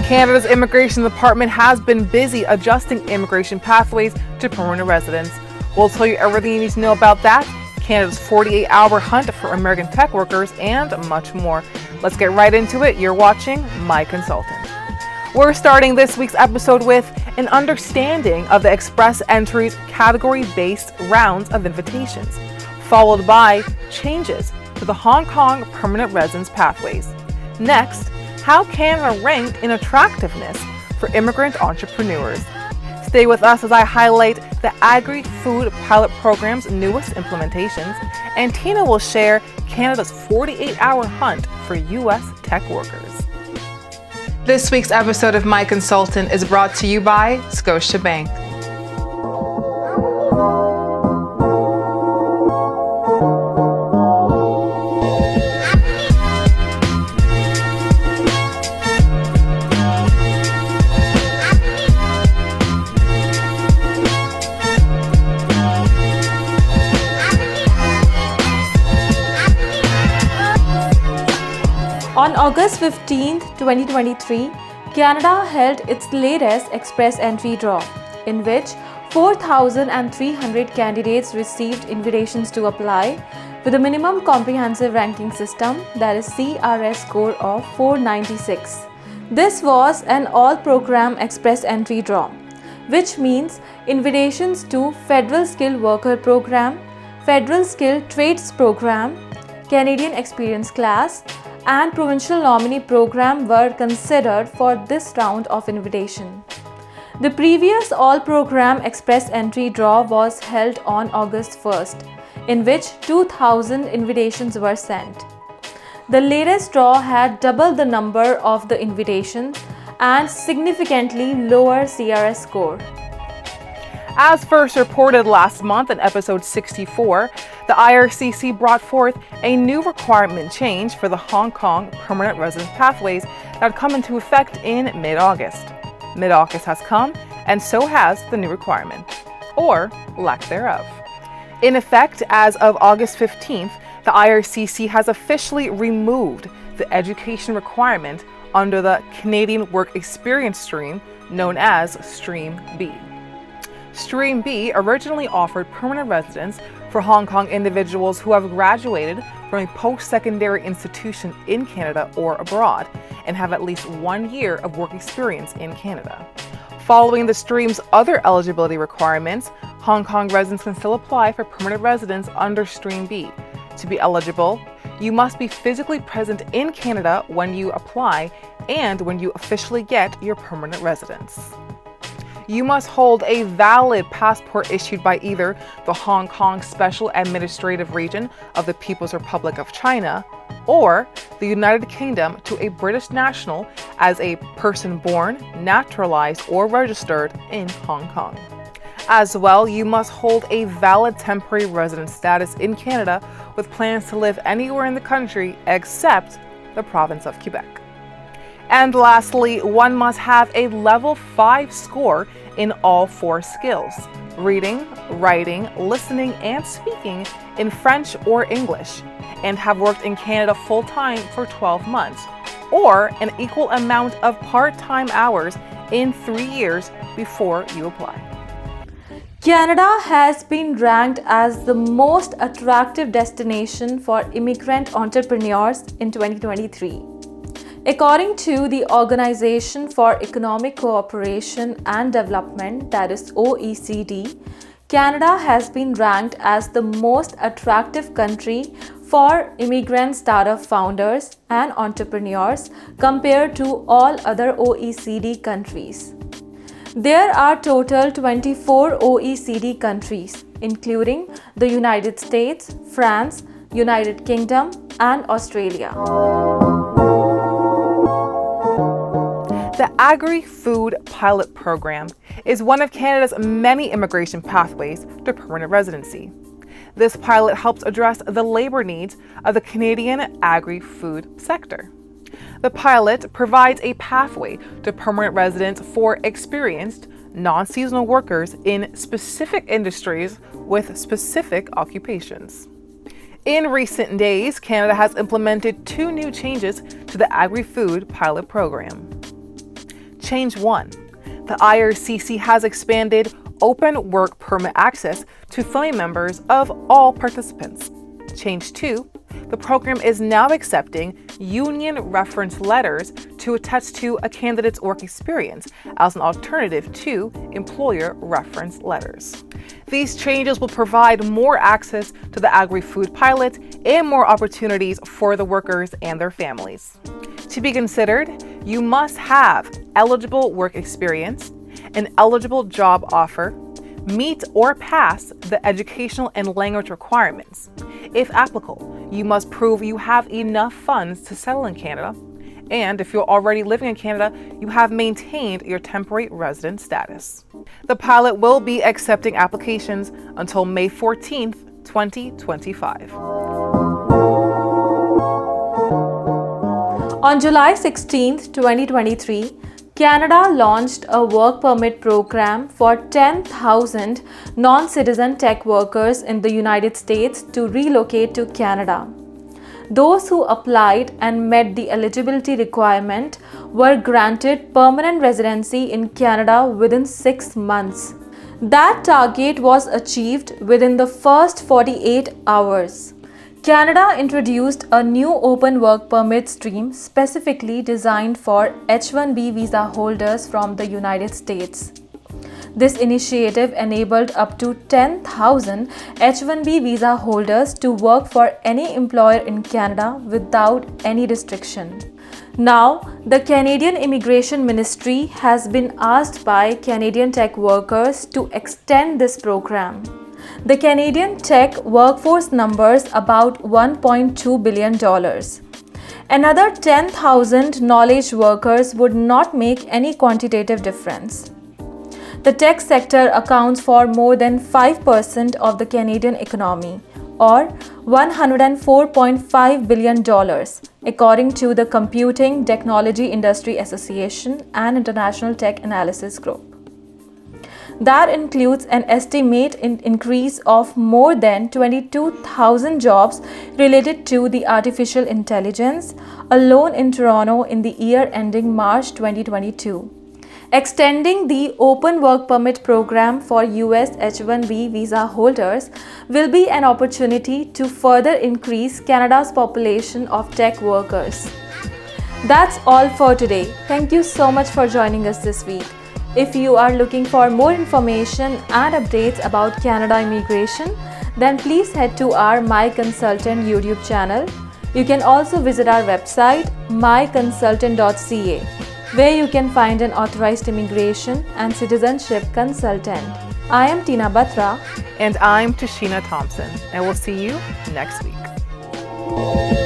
Canada's Immigration Department has been busy adjusting immigration pathways to permanent residence. We'll tell you everything you need to know about that, Canada's 48-hour hunt for American tech workers, and much more. Let's get right into it. You're watching My Consultant. We're starting this week's episode with an understanding of the ExpressEntry's category-based rounds of invitations, followed by changes to the Hong Kong permanent residence pathways. Next, how Canada ranked in attractiveness for immigrant entrepreneurs. Stay with us as I highlight the Agri-Pilot Program's newest implementations, and Tina will share Canada's 48-hour hunt for U.S. tech workers. This week's episode of My Consultant is brought to you by Scotiabank. On August 15, 2023, Canada held its latest ExpressEntry draw, in which 4,300 candidates received invitations to apply with a minimum comprehensive ranking system, that is CRS score of 496. This was an all-program ExpressEntry draw, which means invitations to Federal Skilled Worker Program, Federal Skilled Trades Program, Canadian Experience Class, and Provincial Nominee Program were considered for this round of invitation. The previous all-program ExpressEntry draw was held on August 1st, in which 2,000 invitations were sent. The latest draw had double the number of the invitations and significantly lower CRS score. As first reported last month in episode 64, the IRCC brought forth a new requirement change for the Hong Kong permanent residence pathways that come into effect in mid-August. Mid-August has come, and so has the new requirement, or lack thereof. In effect, as of August 15th, the IRCC has officially removed the education requirement under the Canadian Work Experience stream, known as Stream B. Stream B originally offered permanent residence for Hong Kong individuals who have graduated from a post-secondary institution in Canada or abroad and have at least 1 year of work experience in Canada. Following the stream's other eligibility requirements, Hong Kong residents can still apply for permanent residence under Stream B. To be eligible, you must be physically present in Canada when you apply and when you officially get your permanent residence. You must hold a valid passport issued by either the Hong Kong Special Administrative Region of the People's Republic of China or the United Kingdom to a British national as a person born, naturalized, or registered in Hong Kong. As well, you must hold a valid temporary resident status in Canada with plans to live anywhere in the country except the province of Quebec. And lastly, one must have a level 5 score in all 4 skills: reading, writing, listening, and speaking in French or English, and have worked in Canada full-time for 12 months, or an equal amount of part-time hours in 3 years before you apply. Canada has been ranked as the most attractive destination for immigrant entrepreneurs in 2023. According to the Organization for Economic Cooperation and Development, that is OECD, Canada has been ranked as the most attractive country for immigrant startup founders and entrepreneurs compared to all other OECD countries. There are total 24 OECD countries, including the United States, France, United Kingdom, and Australia. The Agri-Pilot Program is one of Canada's many immigration pathways to permanent residency. This pilot helps address the labor needs of the Canadian agri-food sector. The pilot provides a pathway to permanent residence for experienced, non-seasonal workers in specific industries with specific occupations. In recent days, Canada has implemented 2 new changes to the Agri-Pilot Program. Change 1. The IRCC has expanded open work permit access to family members of all participants. Change 2. The program is now accepting union reference letters to attest to a candidate's work experience as an alternative to employer reference letters. These changes will provide more access to the Agri-Food Pilot and more opportunities for the workers and their families. To be considered, you must have eligible work experience, an eligible job offer, meet or pass the educational and language requirements. If applicable, you must prove you have enough funds to settle in Canada, and if you're already living in Canada, you have maintained your temporary resident status. The pilot will be accepting applications until May 14th, 2025. On July 16, 2023, Canada launched a work permit program for 10,000 non-citizen tech workers in the United States to relocate to Canada. Those who applied and met the eligibility requirement were granted permanent residency in Canada within 6 months. That target was achieved within the first 48 hours. Canada introduced a new open work permit stream specifically designed for H-1B visa holders from the United States. This initiative enabled up to 10,000 H-1B visa holders to work for any employer in Canada without any restriction. Now, the Canadian Immigration Ministry has been asked by Canadian tech workers to extend this program. The Canadian tech workforce numbers about $1.2 billion. Another 10,000 knowledge workers would not make any quantitative difference. The tech sector accounts for more than 5% of the Canadian economy, or $104.5 billion, according to the Computing Technology Industry Association and International Tech Analysis Group. That includes an estimated increase of more than 22,000 jobs related to the artificial intelligence alone in Toronto in the year ending March 2022. Extending the open work permit program for US H-1B visa holders will be an opportunity to further increase Canada's population of tech workers. That's all for today. Thank you so much for joining us this week. If you are looking for more information and updates about Canada immigration, then please head to our My Consultant YouTube channel. You can also visit our website myconsultant.ca, where you can find an authorized immigration and citizenship consultant. I am Tina Batra. And I'm Tashina Thompson, and we'll see you next week.